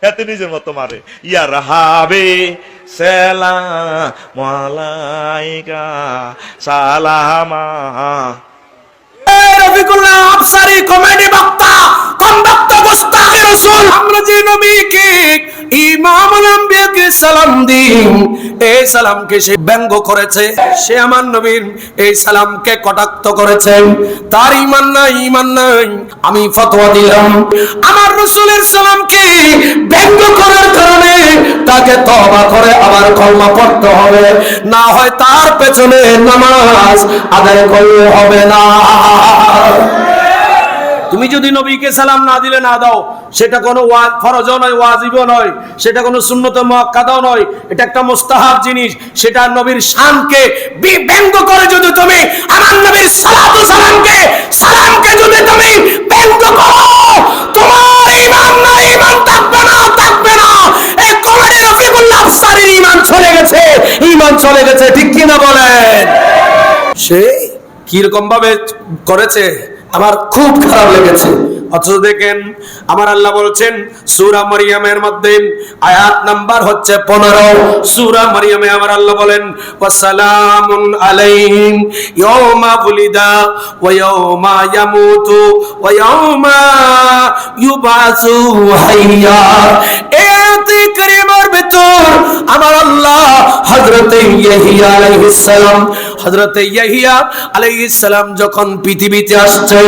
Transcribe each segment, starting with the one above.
এতে নিজের মতো মারে। ইয়া রাহাবে সালাম আলাইকা সালামা। রফিকুল্লাহ আফসারী কমেডি বক্তা, কোন বক্তা গোস্তাখে রাসূল। আমরা যে নবীকে ইমামুল আম্বিয়াকে সালাম দিই, এই সালামকে সে ব্যঙ্গ করেছে, সে আমার নবীর এই সালামকে কটাক্ষ করেছেন, তার ঈমান নাই। আমি ফতোয়া দিলাম আমার রাসূলের সালামকে ব্যঙ্গ করার কারণে তাকে তওবা করে আবার কলমা পড়তে হবে, না হয় তার পেছনে নামাজ আদায় করলে হবে না। তুমি যদি নবীকে সালাম না দিলে না দাও, সেটা কোনো ফরজও নয়, ওয়াজিবও নয়, সেটা কোনো সুন্নত মুআক্কাদাও নয়, এটা একটা মুস্তাহাব জিনিস। সেটা নবীর শানকে ব্যঙ্গ করে যদি তুমি আমার নবীর সালাতু সালামকে যদি তুমি ব্যঙ্গ করো, তোমার ঈমান নাই, ঈমান থাকবে না। এই কমেডি রফিকুল্লাহ আফসারীর ঈমান চলে গেছে, ঠিক কি না বলেন? সে কিরকম ভাবে করেছে আমার খুব খারাপ লেগেছে। অথচ দেখেন আমার আল্লাহ বলছেন সূরা মারইয়ামের মধ্যে আয়াত নাম্বার হচ্ছে 15, সূরা মারইয়ামে আমার আল্লাহ বলেন ওয়াসালামুন আলাইহিম ইয়াওমা বুলিদা ওয়া ইয়াওমা ইয়ামুতু ওয়া ইয়াওমা ইউবাসু হাইয়া। এতে কারিমার ভিতর আমার আল্লাহ হযরতে ইয়াহিয়া আলাইহিস সালাম যখন পৃথিবীতে আসছে,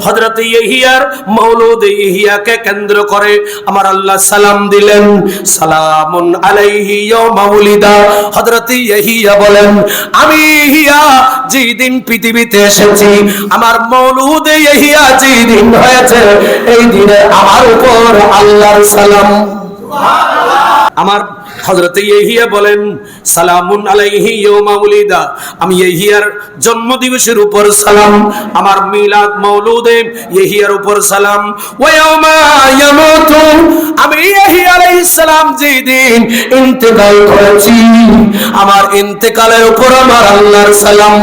হযরতে ইয়াহিয়ার মওলুদ ইয়াহিয়াকে কেন্দ্র করে আমার আল্লাহ সালাম দিলেন, সালামুন আলাইহি ইয়াওমা উলিদা। হযরতে ইয়াহিয়া বলেন আমি ইয়াহিয়া যেদিন পৃথিবীতে এসেছি, আমার মওলুদ ইয়াহিয়া যেদিন হয়েছে, এই দিনে আমার উপর আল্লাহর সালাম। আমার হযরতে ইয়াহিয়া বলেন সালামুন আলাইহি ইয়াওমা উলিদা, আমি ইয়াহিয়ার জন্মদিবসের উপর সালাম, আমার মিলাদ মওলুদে ইয়াহিয়ার উপর সালাম। ওয়া ইয়াওমা ইয়ামুতু, আমি ইয়াহিয়া আলাইহিস সালাম যেদিন ইন্তেকাল করেছি, আমার ইন্তেকালের উপর আমার আল্লাহর সালাম।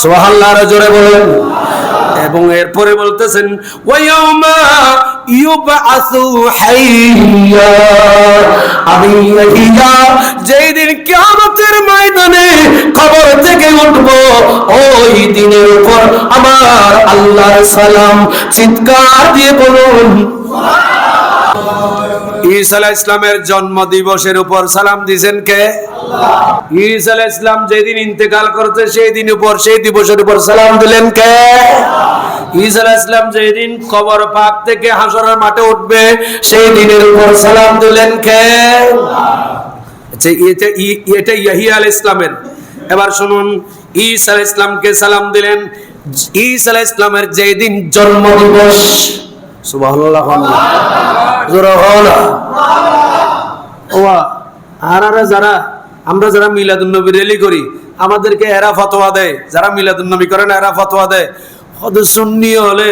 সুবহানাল্লাহ, জোরে বলেন। এবং এরপরে বলতেছেন ওয়া ইয়াওমা ইউবআসু হাইয়া, আমি ইয়াহিয়া যেদিন কিয়ামতের ময়দানে কবর থেকে উঠব, ওই দিনের উপর আমার আল্লাহর সালাম। চিৎকার দিয়ে বলুন ঈসা আলাইহিস সালামের জন্ম দিবসের উপর সালাম দিবেন কে? আল্লাহ। ঈসা আলাইহিস সালাম যেদিন ইন্তেকাল করতে সেই দিবসের উপর সালাম দিলেন কে? আল্লাহ। ঈসা আলাইহিস সালাম যেদিন কবর পাক থেকে হাসরের মাঠে উঠবে সেই দিনের উপর সালাম দিলেন কে? আল্লাহ। আচ্ছা, এটা ইয়াহিয়া আলাইহিস সালামের। এবার শুনুন ঈসা আলাইহিস সালামকে সালাম দিলেন ঈসা আলাইহিস সালামের যেদিন জন্ম দিবস। সুবহানাল্লাহ, আমরা যারা মিলাদুন নবী রেলি করি, আমাদেরকে এরা ফতোয়া দেয়, যারা মিলাদুন নবী করেন এরা ফতোয়া দেয় ওদের সুন্নি হলে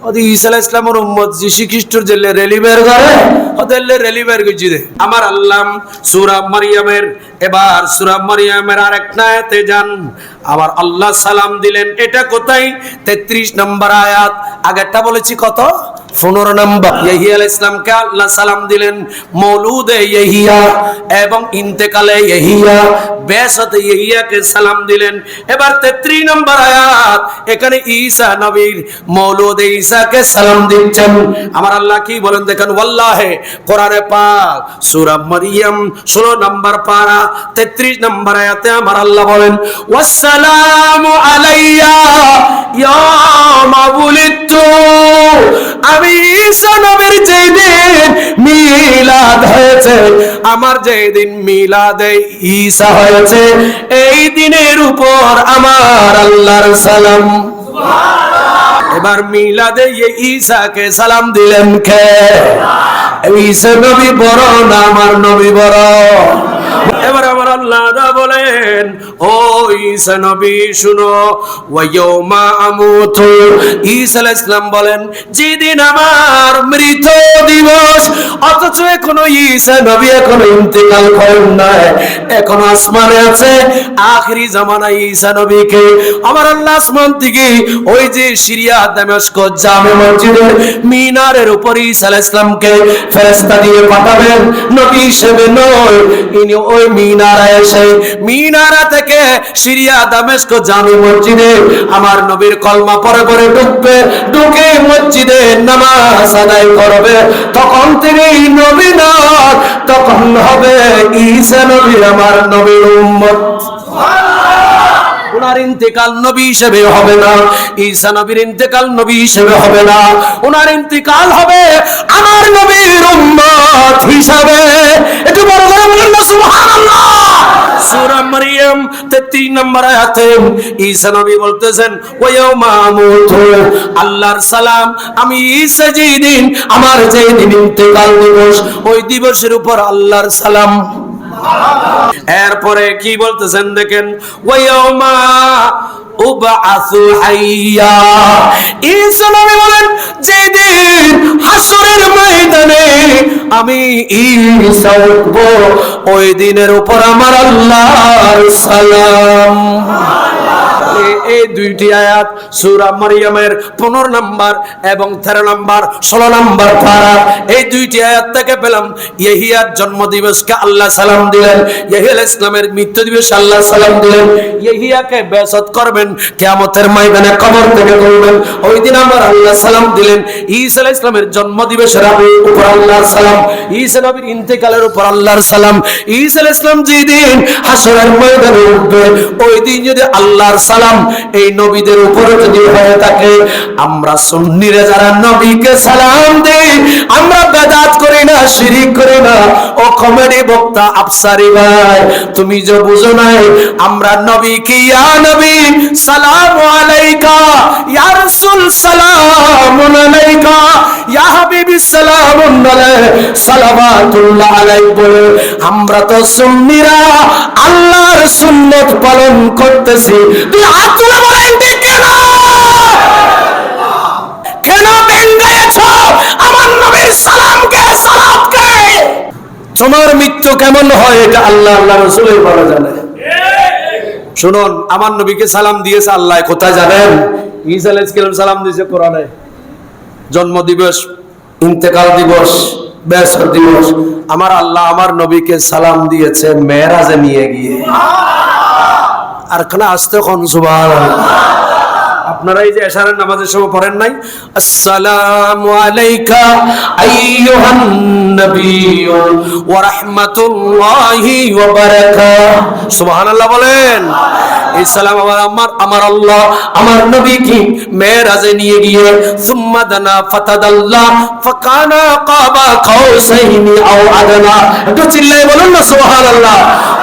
ওদের ঈসা আলাইহিস সালামের উম্মত যীশু খ্রিস্টর যে রেলি বের করে ওদের রেলি বের করে দে। আমার আল্লাহ সূরা মারইয়ামের, এবার সূরা মারইয়ামের আরেকটা আয়াতে যান, আমার আল্লাহ সালাম দিলেন। এটা কোথায়? 33 নম্বর আয়াত। আগেরটা বলেছি কত? 15 নম্বর। ইয়াহিয়া আলাইহিস সালামকে আল্লাহ সালাম দিলেন মওলুদে ইয়াহিয়া এবং ইন্তেকালে ইয়াহিয়া, বেসতে ইয়াহিয়াকে সালাম দিলেন। এবার 33 নম্বর আয়াত, এখানে ঈসা নবীর মওলুদে ঈসাকে সালাম দিচ্ছেন। আমার আল্লাহ কি বলেন দেখেন, ওয়াল্লাহি কোরআনে পাক সূরা মারইয়াম 16 নম্বর পারা 33 নম্বর আয়াতে আমার আল্লাহ বলেন ওয়াসসালামু আলাইয়া ইয়াওমা বুলিতু, আমি ঈসা নবীর যেদিন মিলাদ হয়েছে, আমার যেদিন মিলাদে ঈসা হয়েছে, এই দিনের উপর আমার আল্লাহর সালাম। সুবহানাল্লাহ। এবার মিলাদে ঈসাকে সালাম দিলেন কে? ঈসা নবী বড় না আমার নবী বড়? এবার আমার আল্লাহ বলেন ও ঈসা নবী শুনো, ওয়া ইয়াওমা আমুতু, ঈসা আলাইহিস সালাম বলেন যেদিন আমার মৃত্যু দিবস অথচ এখনো ঈসা নবী এখনো ইন্তেকাল করেন নাই, এখনো আসমানে আছে। আখিরি জামানায় ঈসা নবীকে আমার আল্লাহ আসমান থেকে ওই যে সিরিয়া দামেস্ক জামে মসজিদের মিনারের উপর ঈসা আলাইহিস সালামকে ফেরেশতা দিয়ে পাঠাবেন, নবী হিসেবে নয়। ইনি ওই মিনারে এসে মিনারা থেকে সিরিয়া দামেস্ক জামে মসজিদে আমার নবীর কলমা পড়ে পড়ে ঢুকবে, ঢুকে মসজিদে নামাজ আদায় করবে। তখন তিনি নবী না, তখন হবে ঈসা নবী আমার নবীর উম্মত। ওনার ইন্তেকাল নবী হিসেবে হবে না, ঈসা নবীর ইন্তেকাল নবী হিসেবে হবে না, ওনার ইন্তেকাল হবে আমার নবীর উম্মত হিসাবে। একটু বড় করে বলুন না সুবহানাল্লাহ। সূরা মারইয়াম 33 নম্বর আয়াতে ঈসা নবী বলতেছেন, ওয়া ইয়াউমা আমুতু, আল্লাহর সালাম, আমি ঈসা যেদিন আমার যেদিন ইন্তেকাল দিবস, ওই দিবসের উপর আল্লাহর সালাম। এরপরে কি বলতেছেন দেখেন, ওয়ায়াউমা উবআসু হাইয়া, ঈসা নবী বলেন যেদিন হাসরের ময়দানে আমি ঈসা উঠব, ওই দিনের উপর আমার আল্লাহর সালাম। এই দুইটি আয়াত সূরা মারইয়ামের 15 নম্বর এবং 13 নম্বর 16 নম্বর পারা, এই দুইটি আয়াত থেকে পেলাম ইহিয়ার জন্ম দিবসকে আল্লাহ সালাম দিলেন, ইহিয়া আলাইহিস সালামের মৃত্যু দিবসে আল্লাহ সালাম দিলেন। ইহিয়াকে বেয়াসত করবেন, কিয়ামতের ময়দানে কবর থেকে তুলবেন, ওই দিন আমার আল্লাহ সালাম দিলেন। ঈসা আলাইহিস সালামের জন্ম দিবসের উপর আল্লাহর সালাম, ঈসা নবীর ইন্তেকালের উপর আল্লাহর সালাম। ঈসা আলাইহিস সালাম যেদিন হাসরের ময়দানে উঠবে, ওই দিন যদি আল্লাহর সালাম এই নবীদের উপরে যদি হয়ে থাকে, আমরা সুন্নিরা যারা নবীকে সালাম দেই, আমরা বেদাত করি না, শিরিক করি না। ও কমেডি বক্তা আফসারি ভাই, তুমি যে বুঝো নাই, আমরা নবীকে ইয়া নবী সালামু আলাইকা, ইয়া রাসূল সালামুন আলাইকা, ইয়া হাবিবি সালামুন আলাইকা, সালাওয়াতুল্লাহ আলাইহি বলে আমরা তো সুন্নিরা আল্লাহর সুন্নাত পালন করতেছি। তুই হাত তুলে বলেন ঠিক না? কেন ভেঙ্গেছো আমার নবীর সালামকে, সালাতকে? তোমার মৃত্যু কেমন হয় এটা আল্লাহ আল্লাহ রাসূলই ভালো জানে। শুনুন, আমার নবীকে সালাম দিয়েছে আল্লাহ কোথায় জানেন? ঈসা আলাইহিস সালাম দিয়েছে কোরআনে। জন্ম দিবস, ইন্তেকাল দিবস, বেয়াসত দিবস, আমার আল্লাহ আমার নবীকে সালাম দিয়েছে মেরাজে নিয়ে গিয়ে। আর খানা আসতে কোন সুবহানাল্লাহ। আপনারা এই যে এশারের নামাজের সময় পড়েন নাই, আসসালামু আলাইকা আইয়ুহান নাবিয়্যু ওয়া রাহমাতুল্লাহি ওয়া বারাকাতুহু। সুবহানাল্লাহ বলেন। এই সালাম আমার আল্লাহ আমার নবীকে মেরাজে নিয়ে গিয়ে সুম্মা দানা ফাতাদাল্লা ফাকানা কাবা কাউসাইনি আও আদনা। একটু চিল্লায়ে বলুন না সুবহানাল্লাহ।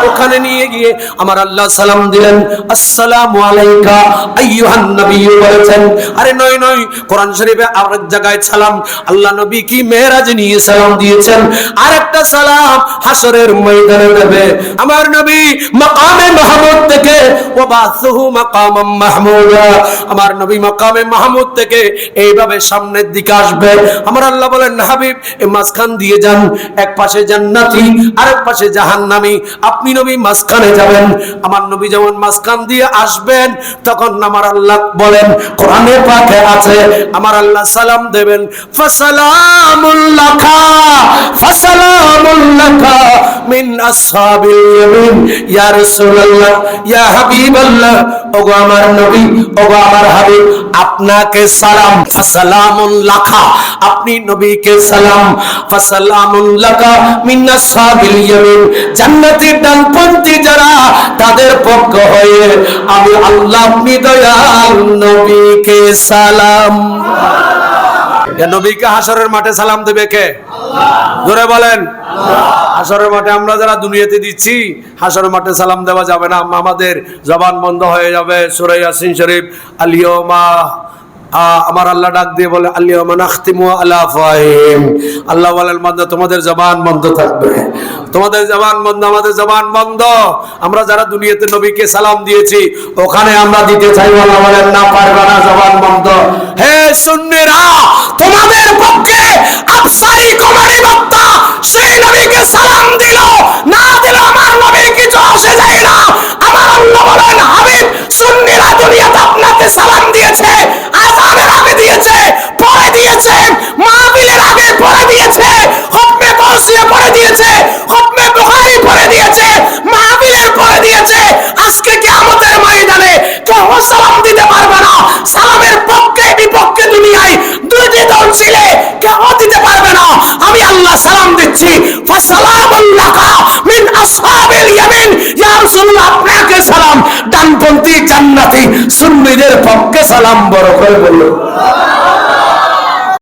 ওখানে নিয়ে গিয়ে আমার আল্লাহ সালাম দিলেন, আসসালামু আলাইকা আইয়ুহান নাবিয়্যু বলেছেন। আরে নয় নয়, কোরআন শরীফে আরেক জায়গায় সালাম আল্লাহ নবী কি মেরাজে নিয়ে সালাম দিয়েছেন, আরেকটা সালাম হাসরের ময়দানে দেবে। আমার নবী মাকামে মাহমুদ থেকে ওয়াবাসুহু মাকামাম মাহমুদা, আমার নবী মাকামে মাহমুদ থেকে এইভাবে সামনের দিকে আসবে। আমার আল্লাহ বলেন, হাবিব এই মাঝখান দিয়ে যান, এক পাশে জান্নাতি আরেক পাশে জাহান্নামী, আপনি নবী মাঝখানে যাবেন। আমার নবী যেমন মাঝখান দিয়ে আসবেন, তখন আমার আল্লাহ বলেন কোরআনে পাকে আছে, আমার আল্লাহ সালাম দেবেন, ফাসালামুল লাকা ফাসালামুল লাকা মিন আসহাবিল ইয়ামিন, ইয়া রাসূলুল্লাহ ইয়া হাবিবাল্লাহ, ওগো আমার নবী ওগো আমার হাবিব, আপনাকে সালাম। ফাসালামুল লাকা, আপনি নবীকে সালাম। ফাসালামুল লাকা মিন আসহাবিল ইয়ামিন, জান্নাতের ডানপন্থী যারা তাদের পক্ষ হয়ে আমি আল্লাহ আপনি দয়াল নবীকে সালাম। নবীকে হাসরের মাঠে সালাম দেবে কে? আল্লাহ। জোরে বলেন আল্লাহ। হাসরের মাঠে আমরা যারা দুনিয়াতে দিচ্ছি, হাসরের মাঠে সালাম দেওয়া যাবে না, আমাদের জবান বন্ধ হয়ে যাবে। সূরা ইয়াসিন শরীফ, আলিয়মা আমার আল্লাহ ডাক দিয়ে বলে, আলিয়মা নাখতিমু আলা আফওয়াহিহিম, আল্লাহ বলেন বান্দা তোমাদের জবান বন্ধ থাকবে, তোমাদের জবান বন্ধ, আমাদের জবান বন্ধ। আমরা যারা দুনিয়াতে নবীকে সালাম দিয়েছি ওখানে আমরা দিতে চাই, আল্লাহ বলেন না, পারবে না, জবান বন্ধ। হে সুন্নিরা, তোমাদের পক্ষে আফসারি কমেডি বক্তা দুনিয়াতে আপনাকে সালাম দিয়েছে, আযানের আগে দিয়েছে, পরে দিয়েছে, মাহফিলের আগে পরে দিয়েছে, খতমে গাউসিয়া পরে দিয়েছে, খতমে বুখারী পরে দিয়েছে, মাহফিলের পরে দিয়েছে। আজকে কিয়ামতের ময়দানে কেউ সালাম দিতে পারবে না। সালামের পক্ষে বিপক্ষে দুনিয়ায় দুইটি দল ছিল, কেউ দিতে পারবে না। আমি আল্লাহ সালাম দিচ্ছি, ফাসালামুন লাকা মিন আসহাবিল ইয়ামিন। ইয়া রাসূলুল্লাহ, আপনাকে সালাম। ডানপন্থী জান্নাতি সুন্নিদের পক্ষে সালাম। বড় করে বলল